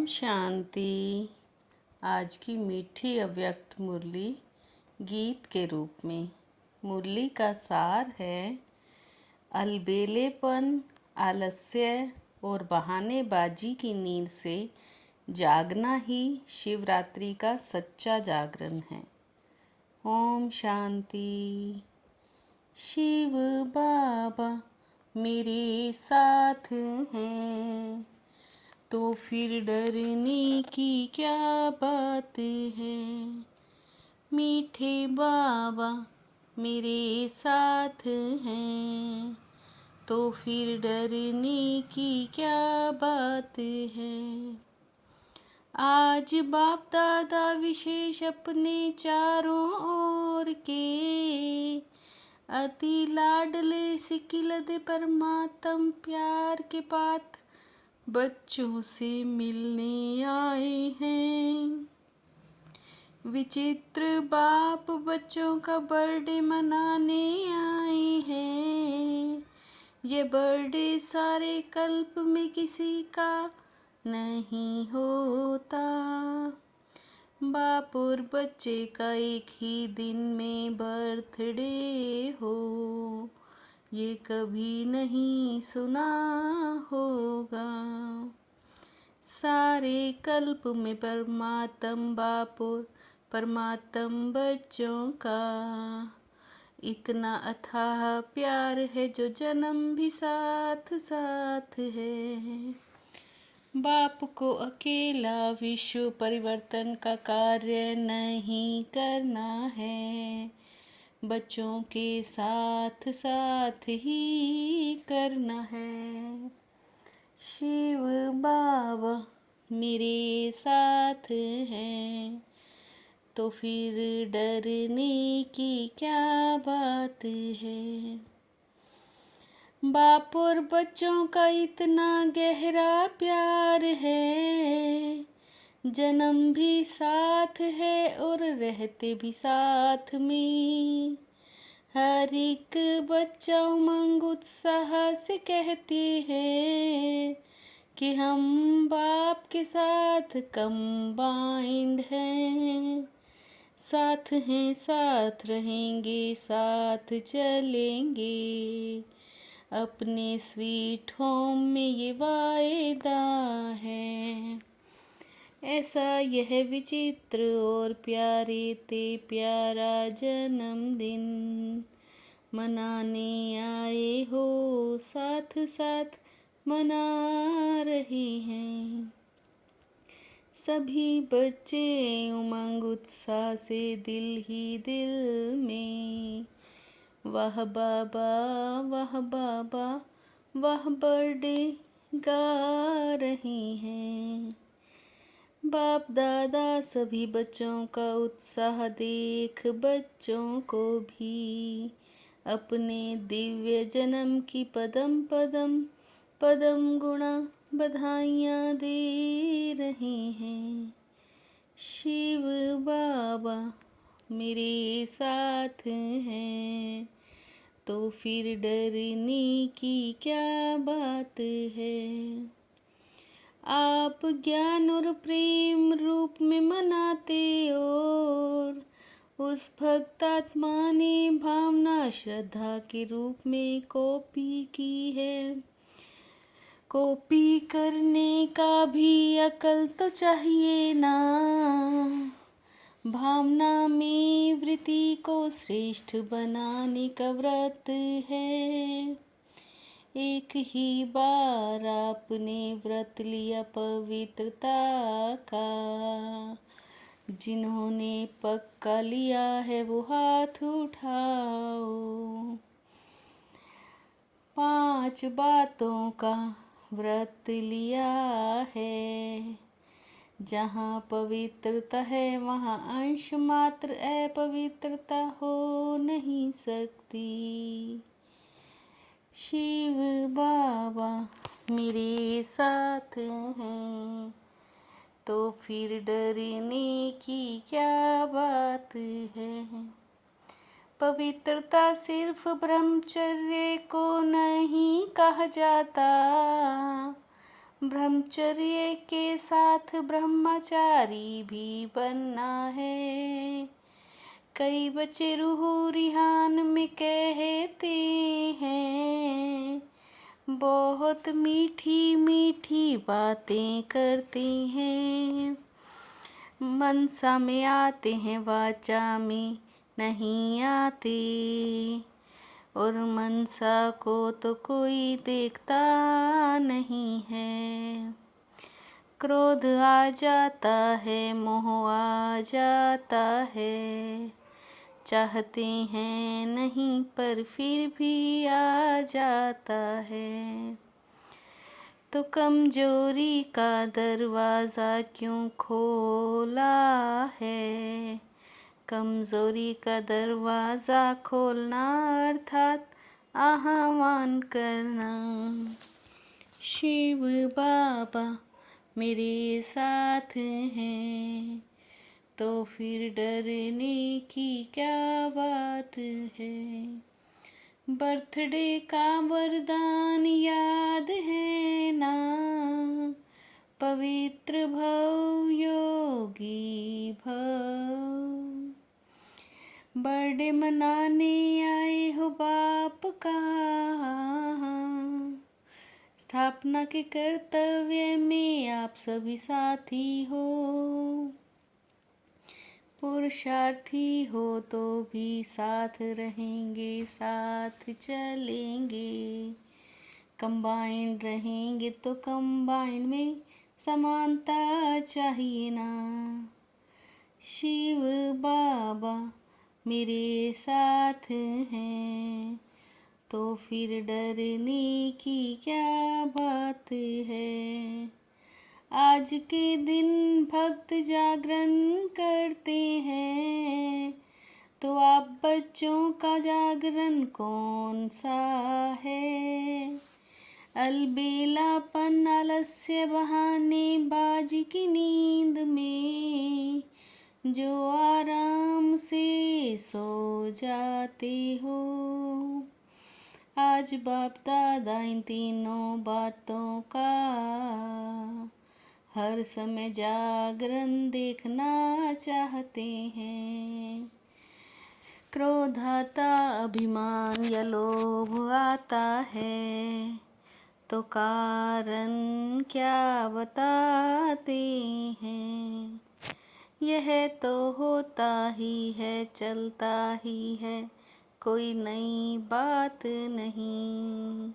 शांति। आज की मीठी अव्यक्त मुरली गीत के रूप में। मुरली का सार है, अलबेलेपन, आलस्य और बहानेबाजी की नींद से जागना ही शिवरात्रि का सच्चा जागरण है। ओम शांति। शिव बाबा मेरे साथ हैं तो फिर डरने की क्या बात है। मीठे बाबा मेरे साथ हैं तो फिर डरने की क्या बात है। आज बाप दादा विशेष अपने चारों ओर के अति लाडले सिकिलद परमात्म प्यार के पात्र बच्चों से मिलने आए हैं। विचित्र बाप बच्चों का बर्थडे मनाने आए हैं। ये बर्थडे सारे कल्प में किसी का नहीं होता। बाप और बच्चे का एक ही दिन में बर्थडे हो, ये कभी नहीं सुना होगा। सारे कल्प में परमात्म बाप और परमात्म बच्चों का इतना अथाह प्यार है जो जन्म भी साथ साथ है। बाप को अकेला विश्व परिवर्तन का कार्य नहीं करना है, बच्चों के साथ साथ ही करना है। शिव बाबा मेरे साथ हैं तो फिर डरने की क्या बात है। बाप और बच्चों का इतना गहरा प्यार है, जन्म भी साथ है और रहते भी साथ में। हर एक बच्चा उमंग उत्साह से कहते हैं कि हम बाप के साथ कंबाइंड हैं। साथ हैं, साथ रहेंगे, साथ चलेंगे। अपने स्वीट होम में ये वायदा है। ऐसा यह विचित्र और प्यारे ते प्यारा जन्मदिन मनाने आए हो, साथ साथ मना रहे हैं। सभी बच्चे उमंग उत्साह से दिल ही दिल में वाह बाबा वाह बाबा वाह बर्थडे गा रहे हैं। बाप दादा सभी बच्चों का उत्साह देख बच्चों को भी अपने दिव्य जन्म की पदम पदम पदम गुणा बधाइयाँ दे रहे हैं। शिव बाबा मेरे साथ हैं तो फिर डरने की क्या बात है। आप ज्ञान और प्रेम रूप में मनाते और उस भक्तात्मा ने भावना श्रद्धा के रूप में कॉपी की है। कॉपी करने का भी अकल तो चाहिए ना। भावना में वृत्ति को श्रेष्ठ बनाने का व्रत है। एक ही बार आपने व्रत लिया पवित्रता का, जिन्होंने पक्का लिया है वो हाथ उठाओ। 5 बातों का व्रत लिया है, जहाँ पवित्रता है वहाँ अंश मात्र अपवित्रता हो नहीं सकती। शिव बाबा मेरे साथ हैं तो फिर डरने की क्या बात है। पवित्रता सिर्फ ब्रह्मचर्य को नहीं कहा जाता, ब्रह्मचर्य के साथ ब्रह्मचारी भी बनना है। कई बच्चे रूह रिहान में कहते हैं, बहुत मीठी मीठी बातें करते हैं। मनसा में आते हैं, वाचा में नहीं आते, और मनसा को तो कोई देखता नहीं है। क्रोध आ जाता है, मोह आ जाता है, चाहते हैं नहीं पर फिर भी आ जाता है। तो कमजोरी का दरवाज़ा क्यों खोला है? कमजोरी का दरवाज़ा खोलना अर्थात आह्वान करना। शिव बाबा मेरे साथ हैं, तो फिर डरने की क्या बात है। बर्थडे का वरदान याद है ना, पवित्र भव योगी भव। बर्थडे मनाने आए हो बाप का, स्थापना के कर्तव्य में आप सभी साथी हो। पुरुषार्थी हो तो भी साथ रहेंगे, साथ चलेंगे। कंबाइंड रहेंगे तो कंबाइंड में समानता चाहिए ना। शिव बाबा मेरे साथ हैं, तो फिर डरने की क्या बात है। आज के दिन भक्त जागरण करते हैं, तो आप बच्चों का जागरण कौन सा है। अलबेलापन आलस्य बहाने बाजी की नींद में जो आराम से सो जाते हो। आज बाप दादा इन तीनों बातों का हर समय जागरण देखना चाहते हैं। क्रोध आता, अभिमान या लोभ आता है, तो कारण क्या बताते हैं। यह तो होता ही है, चलता ही है, कोई नई बात नहीं।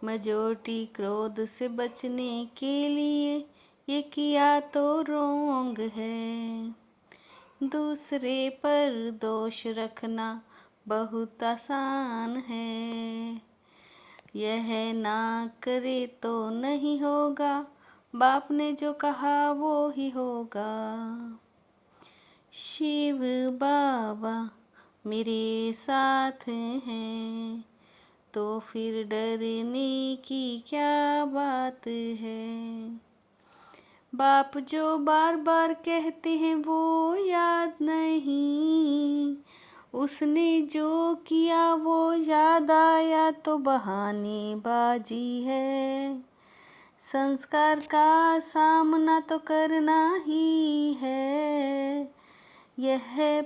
मेजॉरिटी क्रोध से बचने के लिए ये किया तो रोंग है। दूसरे पर दोष रखना बहुत आसान है। यह ना करे तो नहीं होगा, बाप ने जो कहा वो ही होगा। शिव बाबा मेरे साथ हैं, तो फिर डरने की क्या बात है। बाप जो बार बार कहते हैं वो याद नहीं, उसने जो किया वो याद आया तो बहानेबाजी है। संस्कार का सामना तो करना ही है, यह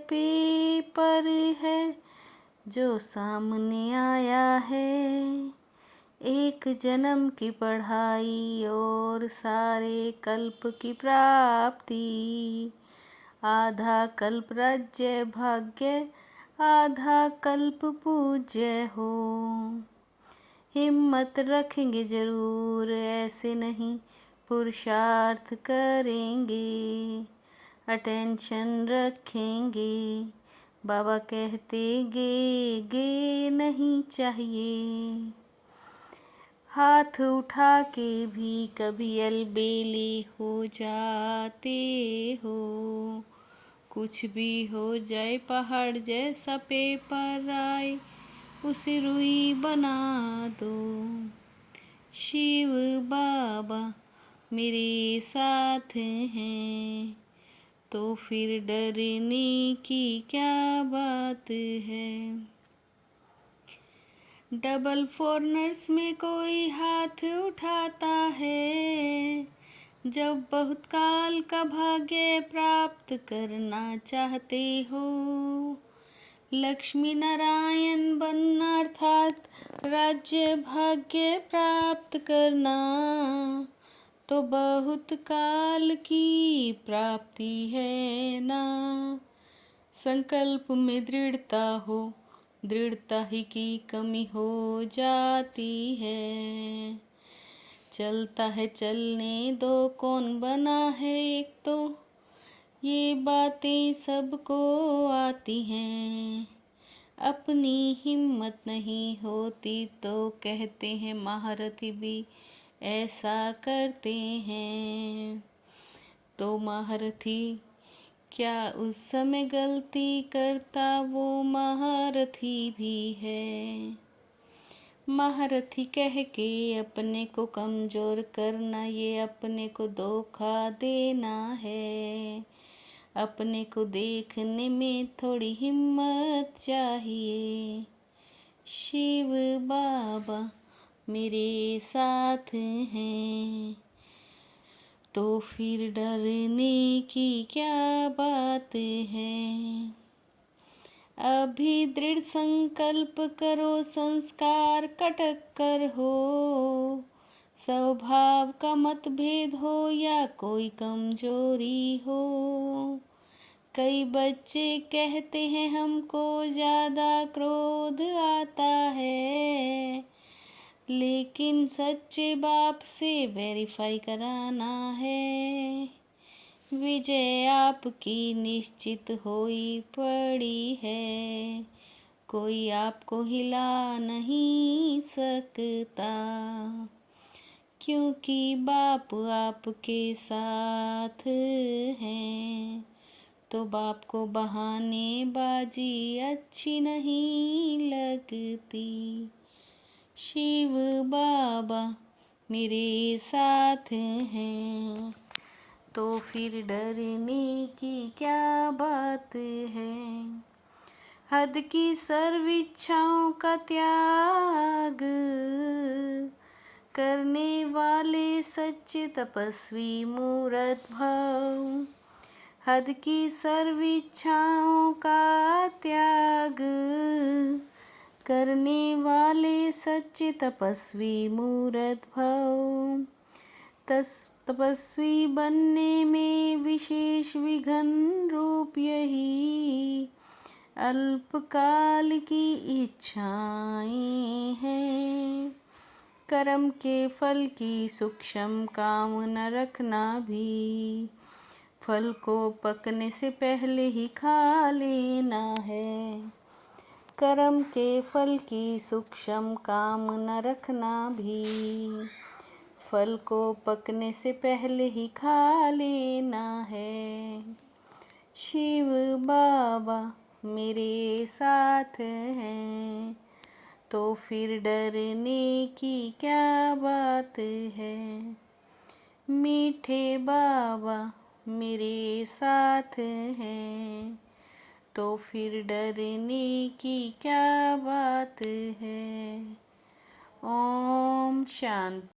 पेपर है जो सामने आया है। एक जन्म की पढ़ाई और सारे कल्प की प्राप्ति, आधा कल्प राज्य भाग्य, आधा कल्प पूज्य हो। हिम्मत रखेंगे जरूर, ऐसे नहीं पुरुषार्थ करेंगे। अटेंशन रखेंगे, बाबा कहते गे नहीं चाहिए। हाथ उठा के भी कभी अलबेले हो जाते हो। कुछ भी हो जाए, पहाड़ जैसा पेपर आए उसे रुई बना दो। शिव बाबा मेरे साथ हैं, तो फिर डरने की क्या बात है। डबल फॉरनर्स में कोई हाथ उठाता है, जब बहुत काल का भाग्य प्राप्त करना चाहते हो। लक्ष्मी नारायण बनना अर्थात राज्य भाग्य प्राप्त करना तो बहुत काल की प्राप्ति है ना। संकल्प में दृढ़ता हो, दृढ़ता ही की कमी हो जाती है। चलता है चलने दो, कौन बना है एक तो, ये बातें सबको आती हैं। अपनी हिम्मत नहीं होती तो कहते हैं महारथी भी ऐसा करते हैं। तो महारथी क्या उस समय गलती करता, वो महारथी भी है। महारथी कह के अपने को कमज़ोर करना, ये अपने को धोखा देना है। अपने को देखने में थोड़ी हिम्मत चाहिए। शिव बाबा मेरे साथ हैं, तो फिर डरने की क्या बात है। अभी दृढ़ संकल्प करो, संस्कार कटक कर हो। स्वभाव का मतभेद हो या कोई कमजोरी हो। कई बच्चे कहते हैं हमको ज़्यादा क्रोध आता है, लेकिन सच्चे बाप से वेरीफाई कराना है। विजय आपकी निश्चित होई पड़ी है, कोई आपको हिला नहीं सकता, क्योंकि बाप आपके साथ हैं। तो बाप को बहानेबाजी अच्छी नहीं लगती। शिव बाबा मेरे साथ हैं, तो फिर डरने की क्या बात है। हद की सर्व इच्छाओं का त्याग करने वाले सच्चे तपस्वी मूरत भव। हद की सर्व इच्छाओं का त्याग करने वाले सच्चे तपस्वी मूरत भव। तपस्वी बनने में विशेष विघ्न रूप यही अल्पकाल की इच्छाएं हैं। कर्म के फल की सूक्ष्म कामना रखना भी, फल को पकने से पहले ही खा लेना है। कर्म के फल की सूक्ष्म कामना रखना भी, फल को पकने से पहले ही खा लेना है। शिव बाबा मेरे साथ हैं, तो फिर डरने की क्या बात है। मीठे बाबा मेरे साथ हैं, तो फिर डरने की क्या बात है। ओम शांति।